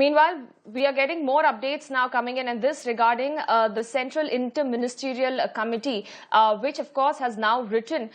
Meanwhile, we are getting more updates now coming in, and this regarding the Central Inter-Ministerial Committee, which of course has now written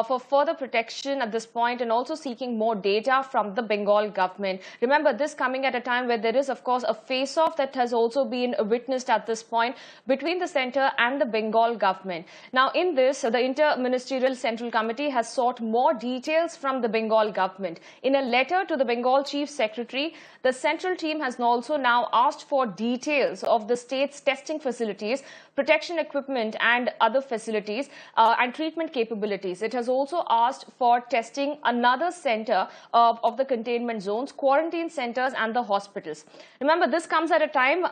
for further protection at this point and also seeking more data from the Bengal government. Remember, this coming at a time where there is of course a face-off that has also been witnessed at this point between the centre and the Bengal government. Now in this, the Inter-Ministerial Central Committee has sought more details from the Bengal government. In a letter to the Bengal Chief Secretary, the central team has also now asked for details of the state's testing facilities, protection equipment and other facilities and treatment capabilities. It has also asked for testing another center of the containment zones, quarantine centers and the hospitals. Remember, this comes at a time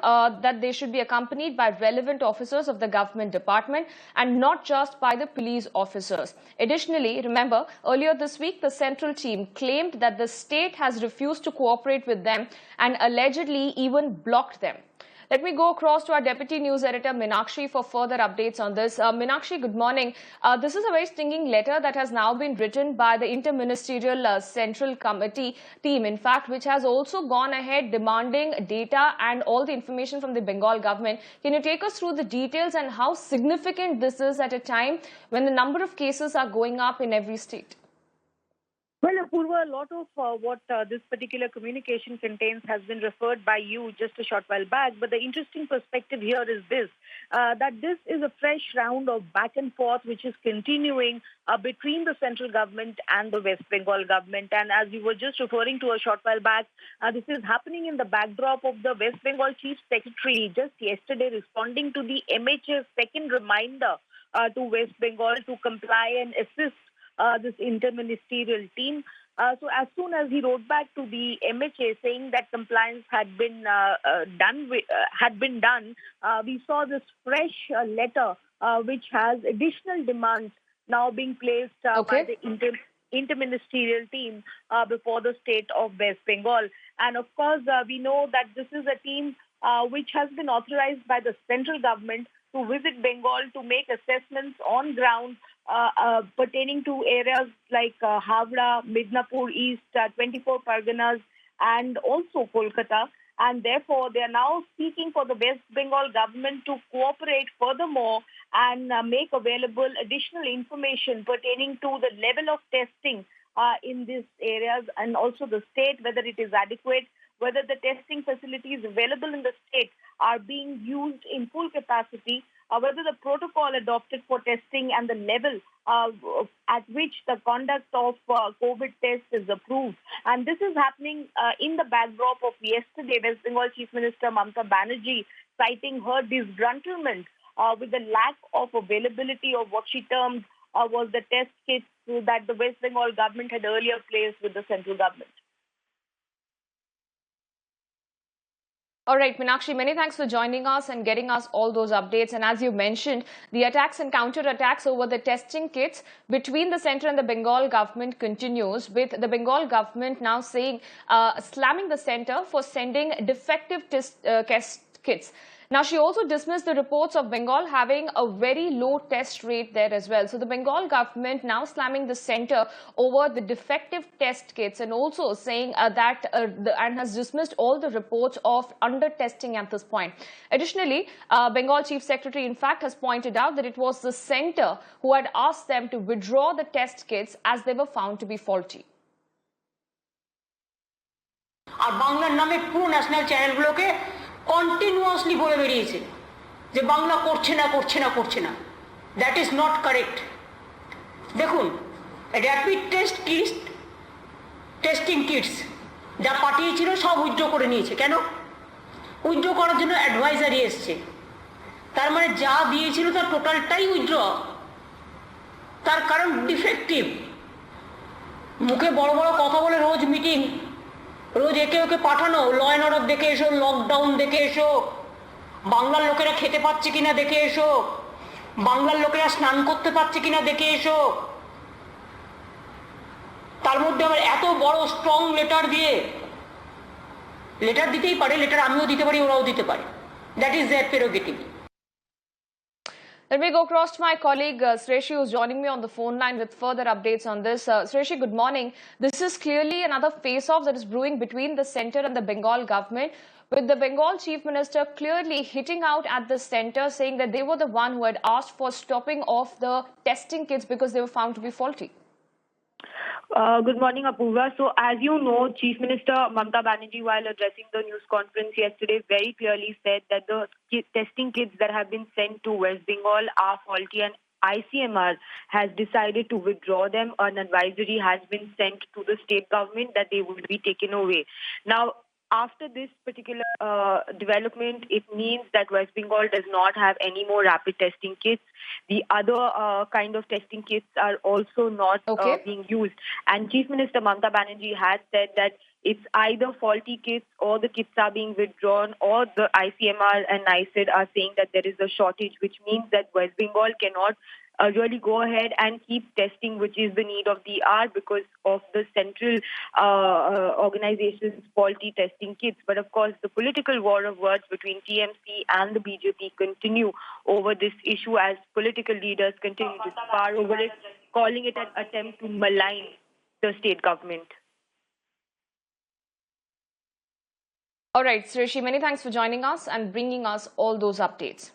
that they should be accompanied by relevant officers of the government department and not just by the police officers. Additionally, remember, earlier this week, the central team claimed that the state has refused to cooperate with them and allegedly even blocked them. Let me go across to our Deputy News Editor Meenakshi for further updates on this. Meenakshi, good morning. This is a very stinging letter that has now been written by the Inter-Ministerial Central Committee team, in fact, which has also gone ahead demanding data and all the information from the Bengal government. Can you take us through the details and how significant this is at a time when the number of cases are going up in every state? Well, Apurva, a lot of what this particular communication contains has been referred by you just a short while back. But the interesting perspective here is this, that this is a fresh round of back and forth which is continuing between the central government and the West Bengal government. And as you were just referring to a short while back, this is happening in the backdrop of the West Bengal Chief Secretary just yesterday responding to the MHA's second reminder to West Bengal to comply and assist this interministerial team. So as soon as he wrote back to the MHA saying that compliance had been done, we saw this fresh letter which has additional demands now being placed by the interministerial team before the state of West Bengal. And of course, we know that this is a team which has been authorized by the central government to visit Bengal to make assessments on ground pertaining to areas like Havra, Midnapur East, 24 Parganas and also Kolkata. And therefore, they are now seeking for the West Bengal government to cooperate furthermore and make available additional information pertaining to the level of testing in these areas and also the state, whether it is adequate, whether the testing facilities available in the state are being used in full capacity, whether the protocol adopted for testing and the level at which the conduct of COVID tests is approved. And this is happening in the backdrop of yesterday, West Bengal Chief Minister Mamata Banerjee citing her disgruntlement with the lack of availability of what she termed was the test kits that the West Bengal government had earlier placed with the central government. All right, Meenakshi, many thanks for joining us and getting us all those updates. And as you mentioned, the attacks and counter-attacks over the testing kits between the centre and the Bengal government continues, with the Bengal government now saying, slamming the centre for sending defective test kits. Now, she also dismissed the reports of Bengal having a very low test rate there as well. So the Bengal government now slamming the centre over the defective test kits and also saying and has dismissed all the reports of under-testing at this point. Additionally, Bengal Chief Secretary, in fact, has pointed out that it was the centre who had asked them to withdraw the test kits as they were found to be faulty. আর বাংলার নামে পুরো national চ্যানেলগুলোকে continuously বলে বেরিয়েছে যে বাংলা করছে না that is not correct. দেখুন, rapid testing Kitts যা পাঠিয়েছিল সব উইথড্র করে নিয়েছে। কেন? উইথড্র করার জন্য অ্যাডভাইজারি এসছে, তার মানে যা দিয়েছিল তার টোটালটাই উইথড্র। তার কারণ ডিফেক্টিভ। মুখে বড় বড় কথা বলে রোজ মিটিং, রোজ একে ওকে পাঠানো, ল অ্যান্ড অর্ডার দেখে এসো, লকডাউন দেখে এসো, বাংলার লোকেরা খেতে পাচ্ছে কিনা দেখে এসো, বাংলার লোকেরা স্নান করতে পারছে কিনা দেখে এসো। তার মধ্যে আবার এত বড় স্ট্রং লেটার দিতেই পারে, লেটার আমিও দিতে পারি, ওরাও দিতে পারে। That is their prerogative. Let me go across to my colleague Sreshi, who's joining me on the phone line with further updates on this. Sreshi, good morning. This is clearly another face-off that is brewing between the centre and the Bengal government, with the Bengal Chief Minister clearly hitting out at the centre, saying that they were the one who had asked for stopping off the testing kits because they were found to be faulty. Good morning, Apurva. So, as you know, Chief Minister Mamata Banerjee, while addressing the news conference yesterday, very clearly said that the testing kits that have been sent to West Bengal are faulty, and ICMR has decided to withdraw them. An advisory has been sent to the state government that they will be taken away. Now, after this particular development, it means that West Bengal does not have any more rapid testing kits. The other kind of testing kits are also not being used. And Chief Minister Mamata Banerjee has said that it's either faulty kits or the kits are being withdrawn, or the ICMR and NICED are saying that there is a shortage, which means that West Bengal cannot really go ahead and keep testing, which is the need of the hour because of the central organization's faulty testing kits. But of course, the political war of words between TMC and the BJP continue over this issue as political leaders continue to spar over it, calling it an attempt to malign the state government. All right, Sreshi, many thanks for joining us and bringing us all those updates.